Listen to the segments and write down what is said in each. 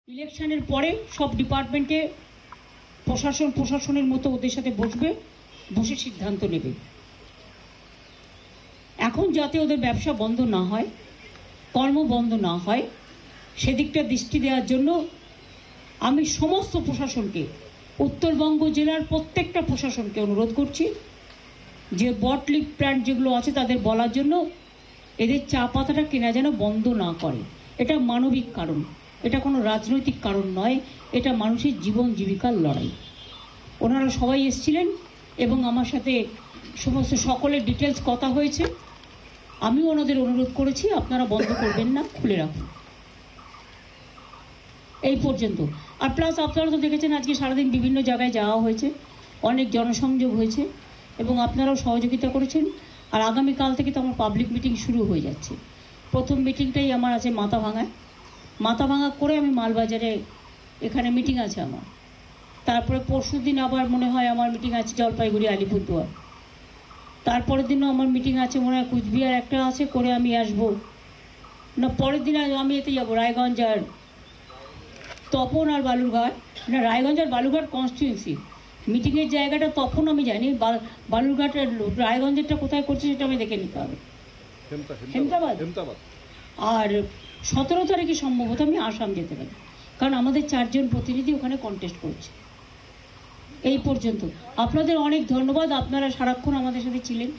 ইলেকশনের পরে সব ডিপার্টমেন্টে প্রশাসনের মতো ওদের সাথে বসে সিদ্ধান্ত নেবে। এখন যাতে ওদের ব্যবসা বন্ধ না হয়, কর্ম বন্ধ না হয়, সেদিকটা দৃষ্টি দেওয়ার জন্য আমি সমস্ত প্রশাসনকে, উত্তরবঙ্গ জেলার প্রত্যেকটা প্রশাসনকে অনুরোধ করছি যে বটলিফ প্ল্যান্ট যেগুলো আছে তাদের বলার জন্য এদের চা পাতাটা কেনা যেন বন্ধ না করে। এটা মানবিক কারণ, এটা কোনো রাজনৈতিক কারণ নয়, এটা মানুষের জীবন জীবিকার লড়াই। ওনারা সবাই এসেছিলেন এবং আমার সাথে সমস্ত সকলের ডিটেলস কথা হয়েছে। আমিও ওনাদের অনুরোধ করেছি আপনারা বন্ধ করবেন না, খুলে রাখুন। এই পর্যন্ত। আর প্লাস আপনারা তো দেখেছেন আজকে সারাদিন বিভিন্ন জায়গায় যাওয়া হয়েছে, অনেক জনসংযোগ হয়েছে এবং আপনারাও সহযোগিতা করেছেন। আর আগামীকাল থেকে তো আমার পাবলিক মিটিং শুরু হয়ে যাচ্ছে। প্রথম মিটিংটাই আমার আছে মাথাভাঙা করে আমি মালবাজারে, এখানে মিটিং আছে আমার। তারপরে পরশুদিন আবার মনে হয় আমার মিটিং আছে জলপাইগুড়ি আলিপুরদুয়ার। তারপরের দিনও আমার মিটিং আছে মনে হয় কুচবিহার একটা আছে, করে আমি আসবো না। পরের দিন আমি এতে যাবো রায়গঞ্জ আর তপন আর বালুরঘাট, না রায়গঞ্জ আর বালুরঘাট কনস্টিটিউয়েন্সি মিটিংয়ের জায়গাটা তখন আমি জানি, বালুরঘাটের রায়গঞ্জেরটা কোথায় করছে সেটা আমি দেখে নিতে হবে। হেমতাবাদ। আর 17 তারিখে সম্ভবত আমি আসাম যেতে পারি, কারণ আমাদের 4 জন প্রতিনিধি ওখানে কন্টেস্ট করছে। এই পর্যন্ত। আপনাদের অনেক ধন্যবাদ, আপনারা সারাক্ষণ আমাদের সাথে ছিলেন।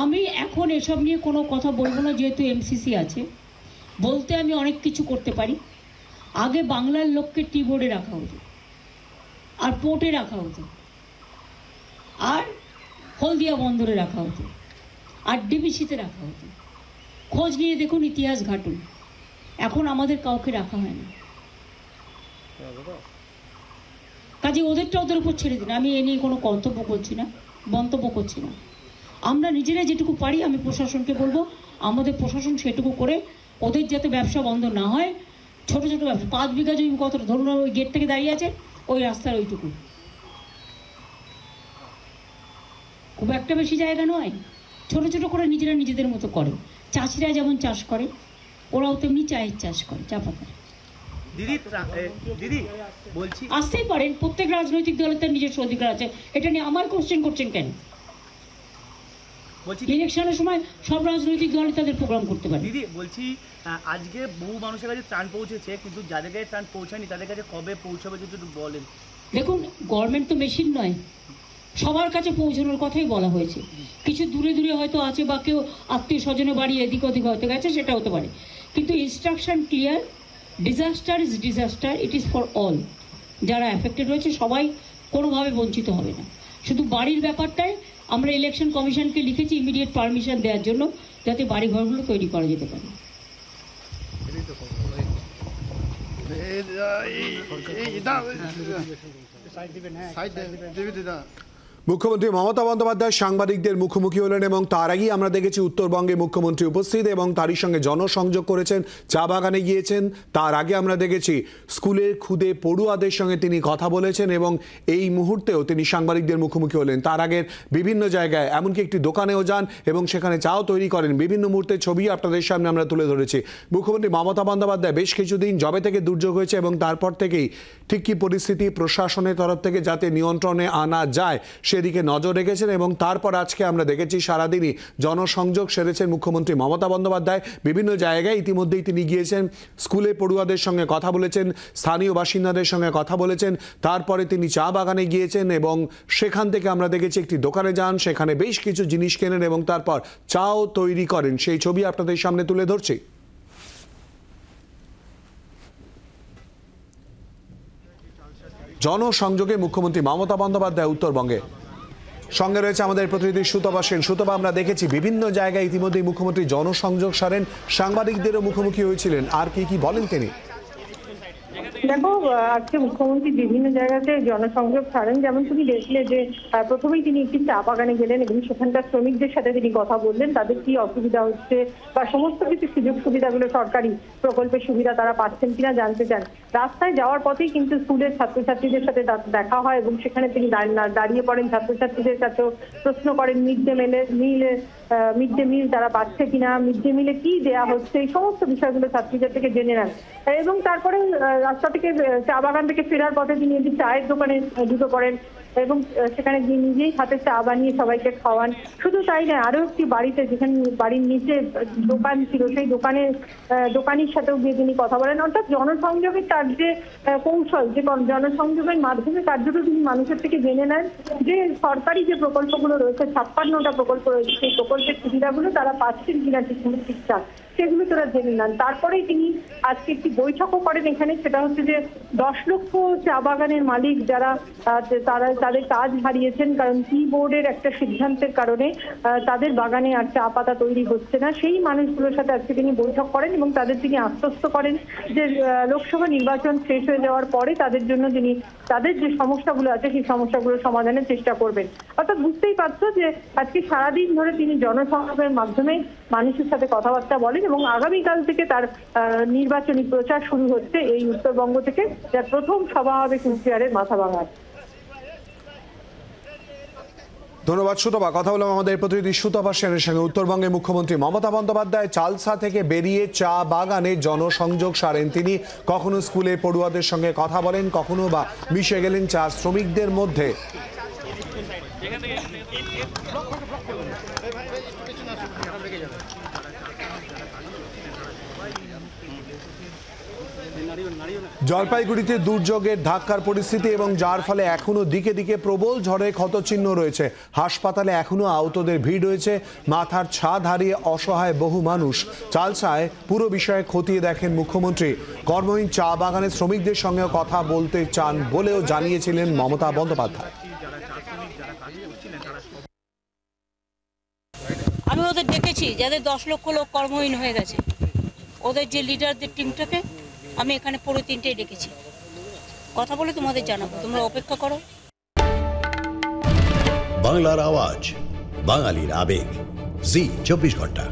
আমি এখন এসব নিয়ে কোনো কথা বলবো না, যেহেতু এমসিসি আছে। বলতে আমি অনেক কিছু করতে পারি। আগে বাংলার লোককে টি বোর্ডে রাখা হতো, আর পোর্টে রাখা হতো, আর হলদিয়া বন্দরে রাখা হতো, আর ডিবিসিতে রাখা হতো। খোঁজ নিয়ে দেখুন, ইতিহাস ঘাটুন। এখন আমাদের কাউকে রাখা হয় না। কাজে ওদেরটা ওদের উপর ছেড়ে দিন। আমি এ নিয়ে কোনো মন্তব্য করছি না। আমরা নিজেরা যেটুকু পারি, আমি প্রশাসনকে বলবো আমাদের প্রশাসন সেটুকু করে ওদের যাতে ব্যবসা বন্ধ না হয়। ছোট ছোট ব্যবসা, 5 বিঘা জমি কত ধরুন, ওই গেট থেকে দাঁড়িয়ে আছে, ওই রাস্তার ওইটুকু, খুব একটা বেশি জায়গা নয়। ছোট ছোট করে নিজেরা নিজেদের মতো করে। চাষিরা যেমন চাষ করে, ওরাও তেমনি চায়ের চাষ করে, চা পাতা। দিদি বলছি, আসতেই পারেন, প্রত্যেক রাজনৈতিক দলের তার নিজস্ব অধিকার আছে। এটা নিয়ে আমার কোশ্চেন করছেন কেন? ইলেকশনের সময় সব রাজনৈতিক দল তাদের প্রোগ্রাম করতে পারে। দিদি বলছি, আজকে বহু মানুষের কাছে ত্রাণ পৌঁছেছে, কিন্তু যাদের কাছে ত্রাণ পৌঁছায়নি তাদের কাছে কবে পৌঁছাবে যদি একটু বলেন। দেখুন, গভর্নমেন্ট তো মেশিন নয়, সবার কাছে পৌঁছানোর কথাই বলা হয়েছে। কিছু দূরে দূরে হয়তো আছে, বা কেউ আত্মীয় স্বজনের বাড়ি এদিক ওদিক হতে গেছে, সেটা হতে পারে। কিন্তু instruction clear, disaster is disaster, it is for all. যারা অ্যাফেক্টেড হয়েছে সবাই কোনোভাবে বঞ্চিত হবে না। শুধু বাড়ির ব্যাপারটায় আমরা ইলেকশন কমিশনকে লিখেছি ইমিডিয়েট পারমিশন দেওয়ার জন্য, যাতে বাড়িঘরগুলো তৈরি করা যেতে পারে। মুখ্যমন্ত্রী মমতা বন্দ্যোপাধ্যায় সাংবাদিকদের মুখোমুখি হলেন এবং তার আগেই আমরা দেখেছি উত্তরবঙ্গে মুখ্যমন্ত্রী উপস্থিত এবং তারই সঙ্গে জনসংযোগ করেছেন, চা বাগানে গিয়েছেন। তার আগে আমরা দেখেছি স্কুলের খুদে পড়ুয়াদের সঙ্গে তিনি কথা বলেছেন এবং এই মুহূর্তেও তিনি সাংবাদিকদের মুখোমুখি হলেন। তার আগের বিভিন্ন জায়গায়, এমনকি একটি দোকানেও যান এবং সেখানে চাও তৈরি করেন। বিভিন্ন মুহূর্তের ছবি আপনাদের সামনে আমরা তুলে ধরেছি। মুখ্যমন্ত্রী মমতা বন্দ্যোপাধ্যায় বেশ কিছুদিন যবে থেকে দুর্যোগ হয়েছে এবং তারপর থেকেই ঠিক কী পরিস্থিতি প্রশাসনের তরফ থেকে যাতে নিয়ন্ত্রণে আনা যায় সেদিকে নজর রেখেছেন এবং তারপর আজকে আমরা দেখেছি সারাদিনই জনসংযোগ সেরেছেন মুখ্যমন্ত্রী মমতা বন্দ্যোপাধ্যায়। বিভিন্ন জায়গায় ইতিমধ্যেই তিনি গিয়েছেন, স্কুলে পড়ুয়াদের সঙ্গে কথা বলেছেন, স্থানীয় বাসিন্দাদের সঙ্গে কথা বলেছেন। তারপরে তিনি চা বাগানে গিয়েছেন এবং সেখান থেকে আমরা দেখেছি একটি দোকানে যান, সেখানে বেশ কিছু জিনিস কেনেন এবং তারপর চাও তৈরি করেন। সেই ছবি আপনাদের সামনে তুলে ধরছি। জনসংযোগে মুখ্যমন্ত্রী মমতা বন্দ্যোপাধ্যায় উত্তরবঙ্গে। সঙ্গে রয়েছে আমাদের প্রতিনিধি সুতপা সেন। সুতপা, আমরা দেখেছি বিভিন্ন জায়গায় ইতিমধ্যেই মুখ্যমন্ত্রী জনসংযোগ সারেন, সাংবাদিকদেরও মুখোমুখি হয়েছিলেন। আর কি বলেন তিনি? দেখো, আজকে মুখ্যমন্ত্রী বিভিন্ন জায়গাতে জনসংযোগ ছাড়েন। যেমন তুমি দেখলে যে প্রথমেই তিনি একটি চা বাগানে গেলেন এবং সেখানকার শ্রমিকদের সাথে তিনি কথা বললেন, তাদের কি অসুবিধা হচ্ছে বা সমস্ত কিছু সুযোগ সুবিধাগুলো, সরকারি প্রকল্পের সুবিধা তারা পাচ্ছেন কিনা জানতে চান। রাস্তায় যাওয়ার পথেই কিন্তু স্কুলের ছাত্রছাত্রীদের সাথে দেখা হয় এবং সেখানে তিনি দাঁড়িয়ে পড়েন, ছাত্রছাত্রীদের কাছেও প্রশ্ন করেন। মিড ডে মিলের মিড ডে মিল তারা পাচ্ছে কিনা, মিড ডে মিলে কি দেয়া হচ্ছে, এই সমস্ত বিষয়গুলো ছাত্রীদের থেকে জেনে নেন। এবং তারপরে রাস্তা থেকে চা বাগান থেকে ফেরার পথে তিনি একটি চায়ের দোকানে ঢুকে পড়েন এবং সেখানে গিয়ে নিজেই হাতে চা বানিয়ে সবাইকে খাওয়ান। শুধু তাই নয়, আরো একটি বাড়িতে যেখানে বাড়ির নিচে দোকান ছিল সেই দোকানির সাথেও গিয়ে তিনি কথা বলেন। অর্থাৎ জনসংযোগের তার যে কৌশল, যে জনসংযোগের মাধ্যমে কার্যত তিনি মানুষের থেকে জেনে নেন যে সরকারি যে প্রকল্পগুলো রয়েছে, 56টা প্রকল্প রয়েছে, সেই প্রকল্পের সুবিধাগুলো তারা পাচ্ছেন কিনা ঠিকঠাক সেগুলো তারা জেনে নেন। তারপরেই তিনি আজকে একটি বৈঠকও করেন এখানে, সেটা হচ্ছে যে 10 লক্ষ চা বাগানের মালিক যারা তাদের কাজ হারিয়েছেন, কারণ কি বোর্ডের একটা সিদ্ধান্তের কারণে তাদের বাগানে আর চা পাতা তৈরি হচ্ছে না, সেই মানুষগুলোর সাথে আজকে তিনি বৈঠক করেন এবং তাদের তিনি আশ্বস্ত করেন যে লোকসভা নির্বাচন শেষ হয়ে যাওয়ার পরে তাদের জন্য তিনি তাদের যে সমস্যাগুলো আছে সেই সমস্যাগুলো সমাধানের চেষ্টা করবেন। অর্থাৎ বুঝতেই পারছো যে আজকে সারাদিন ধরে তিনি জনসংযোগের মাধ্যমে মানুষের সাথে কথাবার্তা বলেন এবং আগামীকাল থেকে তার নির্বাচনী প্রচার শুরু হচ্ছে এই উত্তরবঙ্গ থেকে, যার প্রথম সভা হবে কুচবিহারের মাথাভাঙায়। ধন্যবাদ সুতপা। কথা বললাম আমাদের প্রতিনিধি সুতপা সেনের সঙ্গে। উত্তরবঙ্গের মুখ্যমন্ত্রী মমতা বন্দ্যোপাধ্যায় চালসা থেকে বেরিয়ে চা বাগানে জনসংযোগ সারেন। তিনি কখনো স্কুলে পড়ুয়াদের সঙ্গে কথা বলেন, কখনো বা মিশে গেলেন চা শ্রমিকদের মধ্যে। জলপাইগুড়িতে দুর্যোগের ধাক্কার পরিস্থিতি এবং যার ফলে এখনো দিকে দিকে প্রবল ঝড়ে ক্ষতচিহ্ন রয়েছে। হাসপাতালে এখনো আহতদের ভিড় রয়েছে। মাথার ছাদ হারিয়ে অসহায় বহু মানুষ। চালসায় পুরো বিষয়ে খতিয়ে দেখেন মুখ্যমন্ত্রী। কর্মহীন চা বাগানের শ্রমিকদের সঙ্গেও কথা বলতে চান বলেও জানিয়েছিলেন মমতা বন্দ্যোপাধ্যায়। আমি ওদের ডেকেছি, যাদের 10 লক্ষ লোক কর্মহীন হয়ে গেছে, ওদের যে লিডারদের টিমটাকে আমি এখানে পুরো 3টেই ডেকেছি। কথা বলে তোমাদের জানাবো, তোমরা অপেক্ষা করো। বাংলার আওয়াজ, বাঙালির আবেগ, জি 24 ঘন্টা।